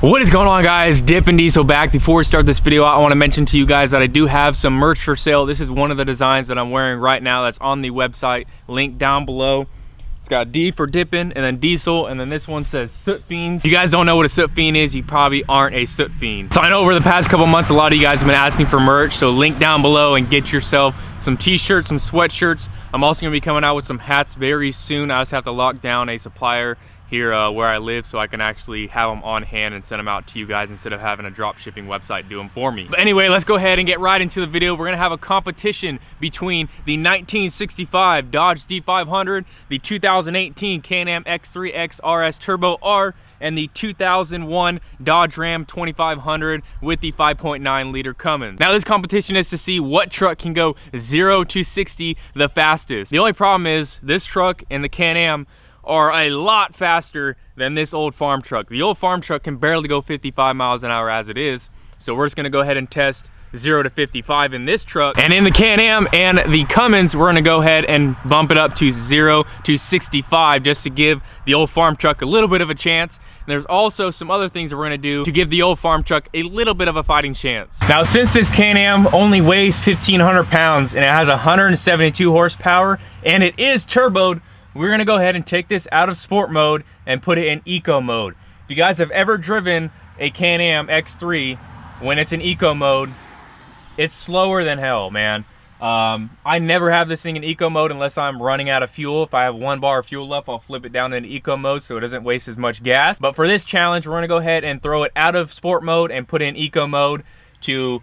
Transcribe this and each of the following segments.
What is going on, guys? Dippin Diesel back. Before we start this video, I want to mention to you guys that I do have some merch for sale. This is one of the designs that I'm wearing right now that's on the website, link down below. It's got D for Dippin and then Diesel, and then this one says Soot Fiends. If you guys don't know what a soot fiend is, you probably aren't a soot fiend. So I know over the past couple months, a lot of you guys have been asking for merch, so link down below and get yourself some t-shirts, some sweatshirts. I'm also going to be coming out with some hats very soon. I just have to lock down a supplier here where I live so I can actually have them on hand and send them out to you guys instead of having a drop shipping website do them for me. But anyway, let's go ahead and get right into the video. We're gonna have a competition between the 1965 Dodge D500, the 2018 Can-Am X3 XRS Turbo R, and the 2001 Dodge Ram 2500 with the 5.9 liter Cummins. Now this competition is to see what truck can go 0 to 60 the fastest. The only problem is this truck and the Can-Am are a lot faster than this old farm truck. The old farm truck can barely go 55 miles an hour as it is. So we're just gonna go ahead and test 0 to 55 in this truck. And in the Can-Am and the Cummins, we're gonna go ahead and bump it up to 0 to 65 just to give the old farm truck a little bit of a chance. And there's also some other things that we're gonna do to give the old farm truck a little bit of a fighting chance. Now, since this Can-Am only weighs 1,500 pounds and it has 172 horsepower and it is turboed, we're gonna go ahead and take this out of sport mode and put it in eco mode. If you guys have ever driven a Can-Am X3 when it's in eco mode, it's slower than hell, man. I never have this thing in eco mode unless I'm running out of fuel. If I have 1 bar of fuel left, I'll flip it down into eco mode so it doesn't waste as much gas. But for this challenge, we're gonna go ahead and throw it out of sport mode and put it in eco mode to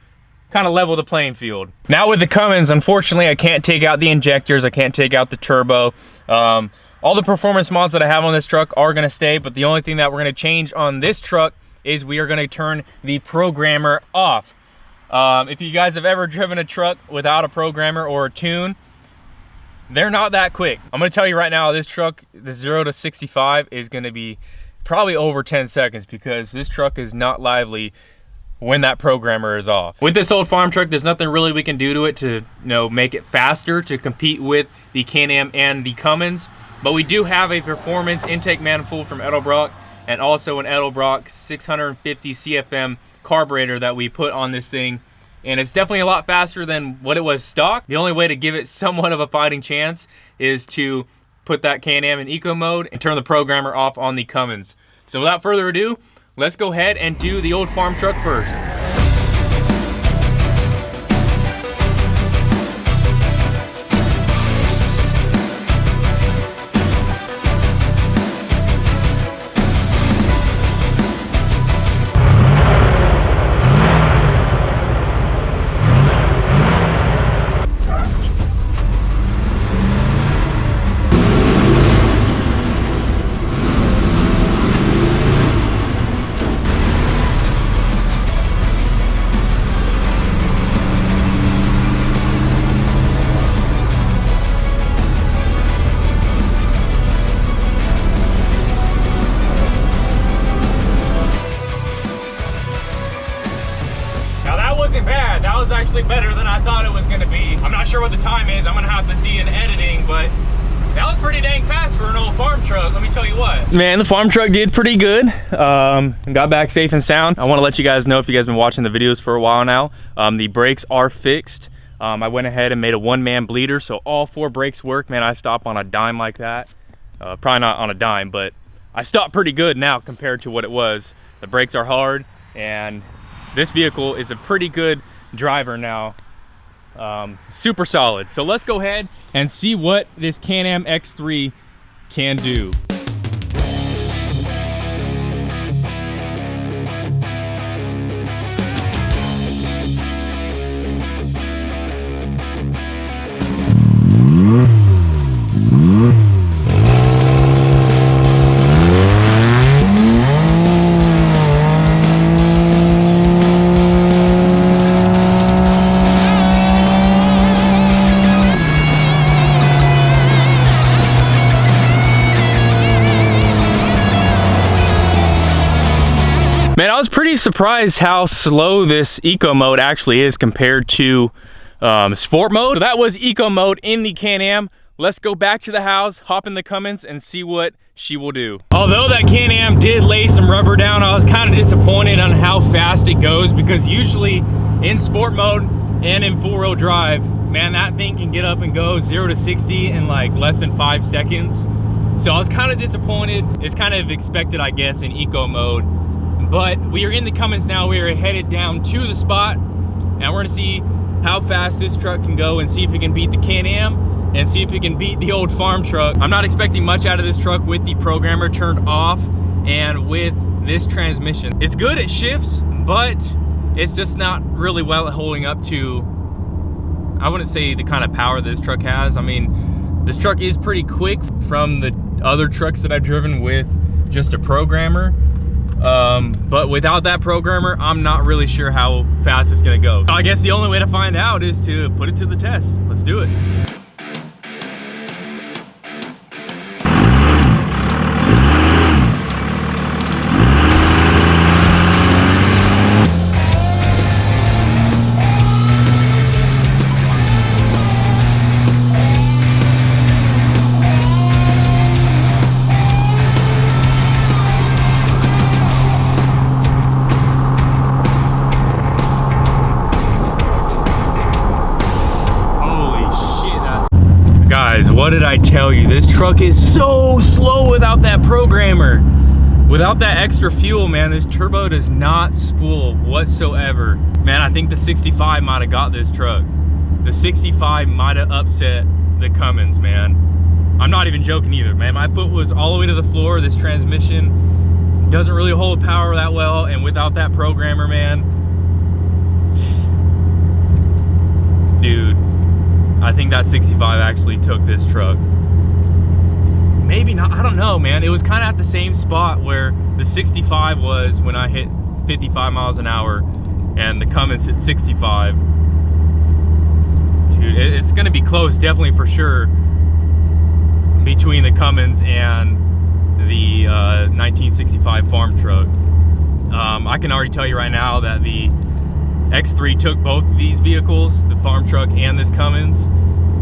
kind of level the playing field. Now with the Cummins, unfortunately, I can't take out the injectors, I can't take out the turbo. All the performance mods that I have on this truck are gonna stay, but the only thing that we're gonna change on this truck is we are gonna turn the programmer off. If you guys have ever driven a truck without a programmer or a tune, they're not that quick. I'm gonna tell you right now, this truck, the 0 to 65 is gonna be probably over 10 seconds because this truck is not lively when that programmer is off. With this old farm truck, there's nothing really we can do to it to, make it faster to compete with the Can-Am and the Cummins. But we do have a performance intake manifold from Edelbrock and also an Edelbrock 650 CFM carburetor that we put on this thing. And it's definitely a lot faster than what it was stock. The only way to give it somewhat of a fighting chance is to put that Can-Am in eco mode and turn the programmer off on the Cummins. So without further ado, let's go ahead and do the old farm truck first. Bad. That was actually better than I thought it was going to be. I'm not sure what the time is. I'm going to have to see in editing, but that was pretty dang fast for an old farm truck, let me tell you what. Man, the farm truck did pretty good. Got back safe and sound. I want to let you guys know, if you guys have been watching the videos for a while now, the brakes are fixed. I went ahead and made a 1-man bleeder, so all 4 brakes work. Man, I stop on a dime like that. Probably not on a dime, but I stop pretty good now compared to what it was. The brakes are hard, and this vehicle is a pretty good driver now. Super solid. So let's go ahead and see what this Can-Am X3 can do. Man, I was pretty surprised how slow this eco mode actually is compared to sport mode. So that was eco mode in the Can-Am. Let's go back to the house, hop in the Cummins, and see what she will do. Although that Can-Am did lay some rubber down, I was kind of disappointed on how fast it goes, because usually in sport mode and in 4-wheel drive, man, that thing can get up and go 0 to 60 in like less than 5 seconds. So I was kind of disappointed. It's kind of expected, I guess, in eco mode. But we are in the Cummins now. We are headed down to the spot, and we're gonna see how fast this truck can go and see if it can beat the Can-Am and see if it can beat the old farm truck. I'm not expecting much out of this truck with the programmer turned off and with this transmission. It's good at shifts, but it's just not really well at holding up to, I wouldn't say the kind of power this truck has. I mean, this truck is pretty quick from the other trucks that I've driven with just a programmer. But without that programmer, I'm not really sure how fast it's gonna go. So I guess the only way to find out is to put it to the test. Let's do it. Guys, what did I tell you? This truck is so slow without that programmer. Without that extra fuel, man, this turbo does not spool whatsoever. Man, I think the 65 might have got this truck. The 65 might have upset the Cummins, man. I'm not even joking either, man. My foot was all the way to the floor. This transmission doesn't really hold power that well, and without that programmer, man, dude, I think that 65 actually took this truck. Maybe not, I don't know, man. It was kind of at the same spot where the 65 was when I hit 55 miles an hour and the Cummins hit 65. Dude, it's gonna be close, definitely for sure, between the Cummins and the 1965 farm truck. I can already tell you right now that the X3 took both of these vehicles, the farm truck and this Cummins,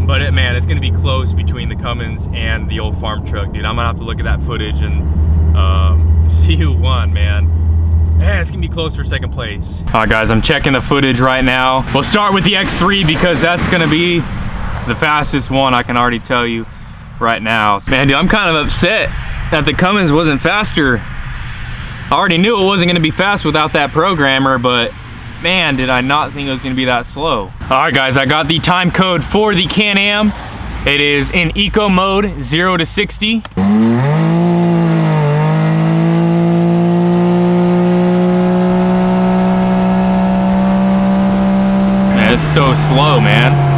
but man, it's gonna be close between the Cummins and the old farm truck, dude. I'm gonna have to look at that footage and see who won, man. Yeah, it's gonna be close for second place. All right, guys, I'm checking the footage right now. We'll start with the X3 because that's gonna be the fastest one, I can already tell you right now. Man, dude, I'm kind of upset that the Cummins wasn't faster. I already knew it wasn't gonna be fast without that programmer, but man, did I not think it was gonna be that slow. All right, guys, I got the time code for the Can-Am. It is in eco mode, 0 to 60. Man, it's so slow, man.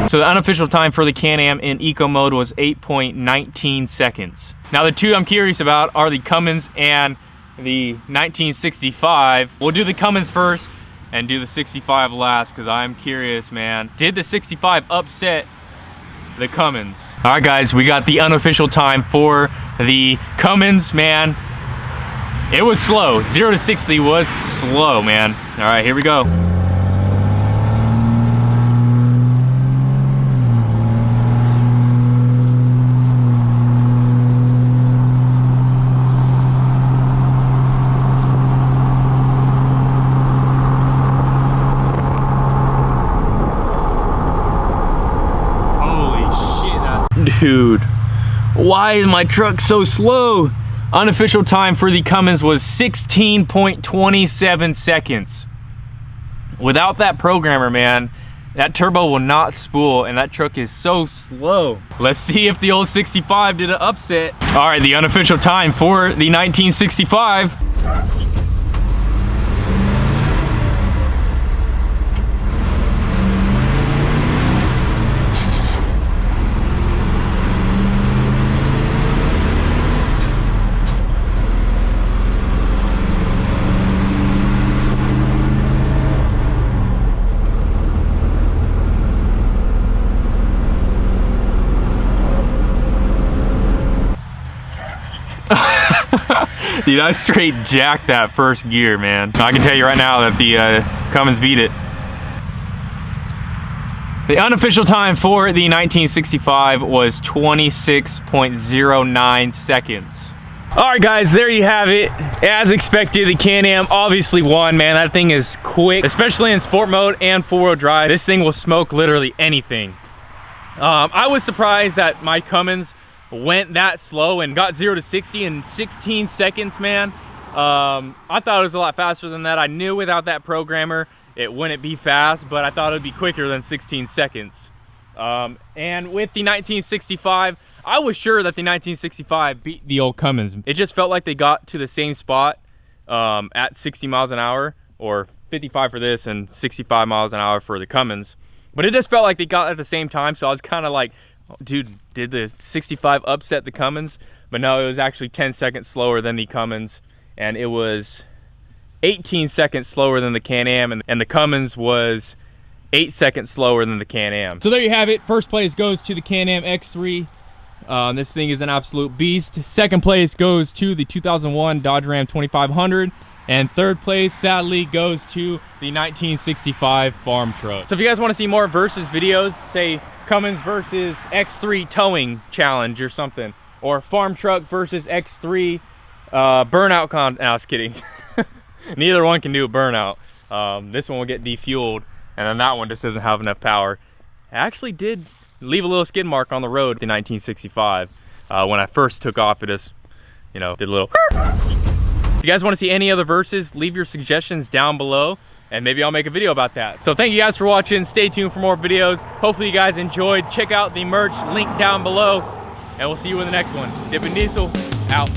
So the unofficial time for the Can-Am in eco mode was 8.19 seconds. Now the two I'm curious about are the Cummins and the 1965. We'll do the Cummins first and do the 65 last because I'm curious, man. Did the 65 upset the Cummins? All right, guys, we got the unofficial time for the Cummins, man. It was slow. 0 to 60 was slow, man. All right, here we go. Dude, why is my truck so slow? Unofficial time for the Cummins was 16.27 seconds. Without that programmer, man, that turbo will not spool and that truck is so slow. Let's see if the old 65 did an upset. All right, the unofficial time for the 1965. Dude, I straight jacked that first gear, man. I can tell you right now that the Cummins beat it. The unofficial time for the 1965 was 26.09 seconds. All right, guys, there you have it. As expected, the Can-Am obviously won, man. That thing is quick, especially in sport mode and four-wheel drive. This thing will smoke literally anything. I was surprised that my Cummins went that slow and got 0 to 60 in 16 seconds, man. I thought it was a lot faster than that. I knew without that programmer, it wouldn't be fast, but I thought it would be quicker than 16 seconds. And with the 1965, I was sure that the 1965 beat the old Cummins. It just felt like they got to the same spot at 60 miles an hour, or 55 for this and 65 miles an hour for the Cummins. But it just felt like they got at the same time, so I was kind of like, dude, did the 65 upset the Cummins? But no, it was actually 10 seconds slower than the Cummins, and it was 18 seconds slower than the Can-Am, and the Cummins was 8 seconds slower than the Can-Am. So there you have it. First place goes to the Can-Am X3. This thing is an absolute beast. Second place goes to the 2001 Dodge Ram 2500. And third place, sadly, goes to the 1965 farm truck. So if you guys want to see more versus videos, say Cummins versus X3 towing challenge or something, or farm truck versus X3 burnout no, I was kidding. Neither one can do a burnout. This one will get defueled, and then that one just doesn't have enough power. I actually did leave a little skid mark on the road in 1965. When I first took off, it just, you know, did a little. If you guys want to see any other verses, leave your suggestions down below, and maybe I'll make a video about that. So thank you guys for watching. Stay tuned for more videos. Hopefully you guys enjoyed. Check out the merch link down below, and we'll see you in the next one. Dippin' Diesel, out.